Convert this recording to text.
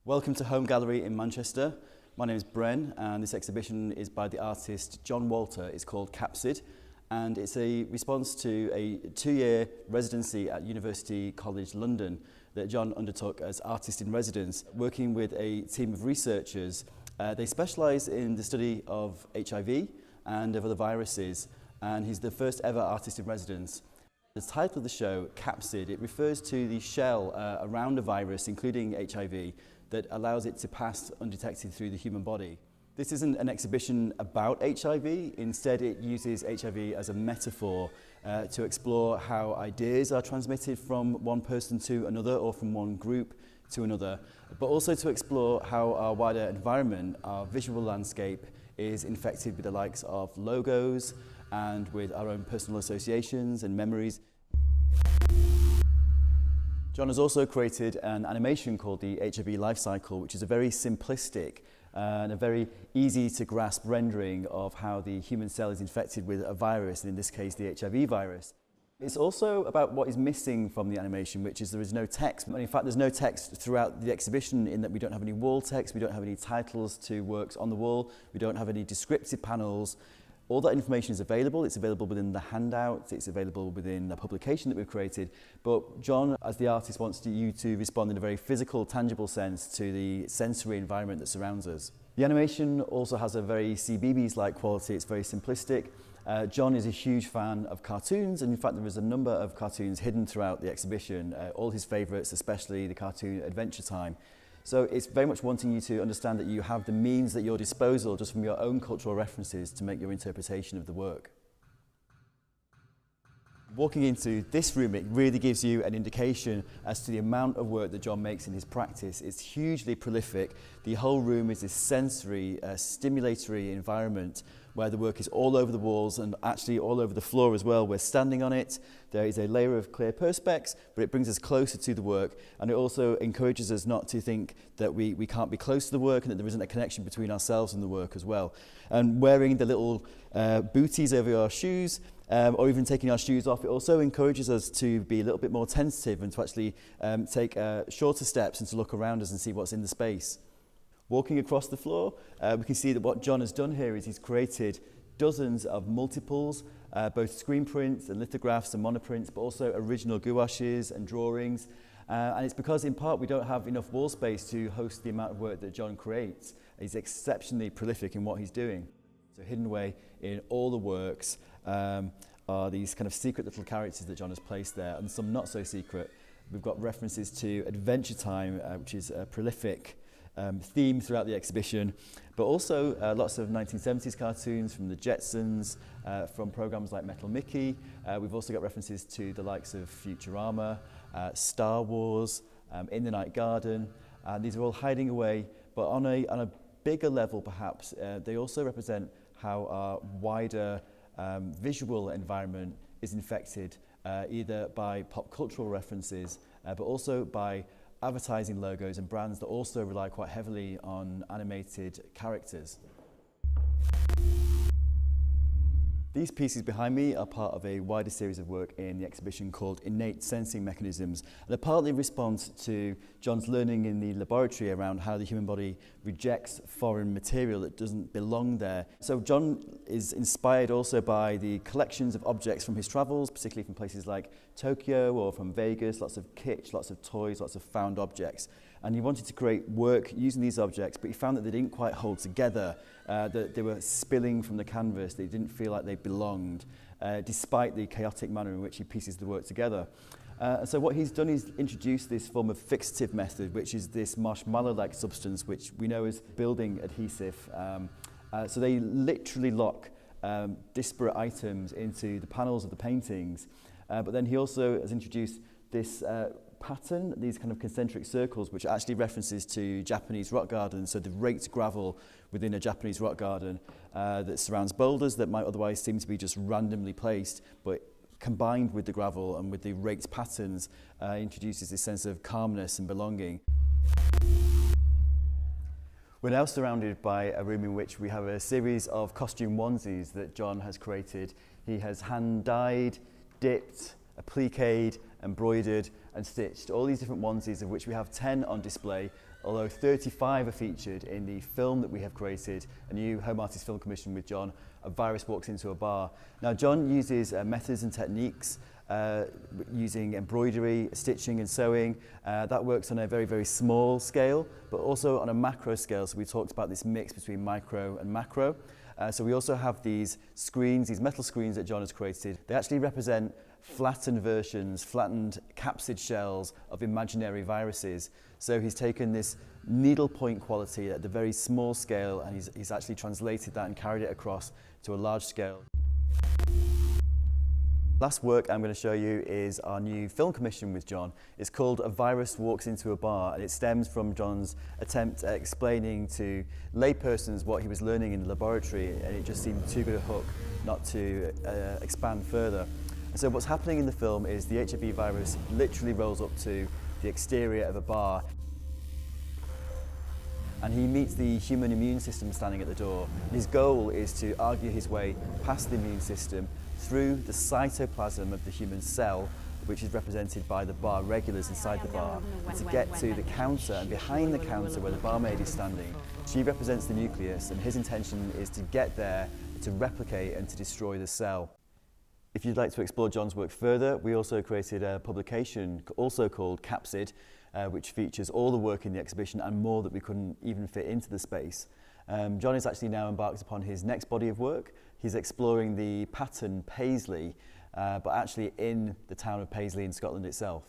Welcome to Home Gallery in Manchester. My name is Bren and this exhibition is by the artist John Walter. It's called Capsid and it's a response to a 2-year residency at University College London that John undertook as artist in residence, working with a team of researchers. They specialise in the study of HIV and of other viruses, and he's the first ever artist in residence. The title of the show, Capsid, it refers to the shell around a virus, including HIV, that allows it to pass undetected through the human body. This isn't an exhibition about HIV, instead it uses HIV as a metaphor to explore how ideas are transmitted from one person to another or from one group to another, but also to explore how our wider environment, our visual landscape, is infected with the likes of logos and with our own personal associations and memories. John has also created an animation called the HIV Lifecycle, which is a very simplistic and a very easy to grasp rendering of how the human cell is infected with a virus, and in this case the HIV virus. It's also about what is missing from the animation, which is there is no text. In fact, there's no text throughout the exhibition in that we don't have any wall text, we don't have any titles to works on the wall, we don't have any descriptive panels. All that information is available. It's available within the handout, it's available within a publication that we've created. But John, as the artist, wants you to respond in a very physical, tangible sense to the sensory environment that surrounds us. The animation also has a very CBeebies-like quality. It's very simplistic. John is a huge fan of cartoons, and in fact there is a number of cartoons hidden throughout the exhibition, all his favourites, especially the cartoon Adventure Time. So it's very much wanting you to understand that you have the means at your disposal just from your own cultural references to make your interpretation of the work. Walking into this room, it really gives you an indication as to the amount of work that John makes in his practice. It's hugely prolific. The whole room is this sensory, stimulatory environment where the work is all over the walls and actually all over the floor as well. We're standing on it. There is a layer of clear perspex, but it brings us closer to the work, and it also encourages us not to think that we can't be close to the work and that there isn't a connection between ourselves and the work as well. And wearing the little booties over our shoes, or even taking our shoes off, it also encourages us to be a little bit more tentative and to actually take shorter steps and to look around us and see what's in the space. Walking across the floor, we can see that what John has done here is he's created dozens of multiples, both screen prints and lithographs and monoprints, but also original gouaches and drawings. And it's because in part we don't have enough wall space to host the amount of work that John creates. He's exceptionally prolific in what he's doing. So hidden away in all the works are these kind of secret little characters that John has placed there, and some not so secret. We've got references to Adventure Time, which is a prolific theme throughout the exhibition, but also lots of 1970s cartoons from the Jetsons, from programs like Metal Mickey. We've also got references to the likes of Futurama, Star Wars, In the Night Garden. These are all hiding away, but on a bigger level perhaps, they also represent how our wider visual environment is infected either by pop cultural references, but also by advertising logos and brands that also rely quite heavily on animated characters. These pieces behind me are part of a wider series of work in the exhibition called Innate Sensing Mechanisms. They're partly a response to John's learning in the laboratory around how the human body rejects foreign material that doesn't belong there. So John is inspired also by the collections of objects from his travels, particularly from places like Tokyo or from Vegas, lots of kitsch, lots of toys, lots of found objects. And he wanted to create work using these objects, but he found that they didn't quite hold together, that they were spilling from the canvas, they didn't feel like they belonged, despite the chaotic manner in which he pieces the work together. So what he's done is introduced this form of fixative method, which is this marshmallow-like substance, which we know is building adhesive. So they literally lock disparate items into the panels of the paintings. But then he also has introduced this pattern, these kind of concentric circles, which actually references to Japanese rock gardens, so the raked gravel within a Japanese rock garden that surrounds boulders that might otherwise seem to be just randomly placed, but combined with the gravel and with the raked patterns introduces this sense of calmness and belonging. We're now surrounded by a room in which we have a series of costume onesies that John has created. He has hand-dyed, dipped, appliqued, embroidered and stitched all these different onesies, of which we have 10 on display. although 35 are featured in the film that we have created, a new Home Artist film commission with John, A Virus Walks Into a Bar. Now, John uses methods and techniques using embroidery, stitching and sewing. That works on a very, very small scale, but also on a macro scale. So we talked about this mix between micro and macro. So we also have these screens, these metal screens that John has created. They actually represent flattened versions, flattened capsid shells of imaginary viruses. So he's taken this needlepoint quality at the very small scale, and he's actually translated that and carried it across to a large scale. Last work I'm going to show you is our new film commission with John. It's called A Virus Walks Into a Bar, and it stems from John's attempt at explaining to laypersons what he was learning in the laboratory, and it just seemed too good a hook not to expand further. And so what's happening in the film is the HIV virus literally rolls up to the exterior of a bar, and he meets the human immune system standing at the door. His goal is to argue his way past the immune system through the cytoplasm of the human cell, which is represented by the bar regulars inside the bar, and to get to the counter, and behind the counter where the barmaid is standing, she represents the nucleus, and his intention is to get there, to replicate and to destroy the cell. If you'd like to explore John's work further, we also created a publication also called Capsid, which features all the work in the exhibition and more that we couldn't even fit into the space. John is actually now embarked upon his next body of work. He's exploring the pattern Paisley, but actually in the town of Paisley in Scotland itself.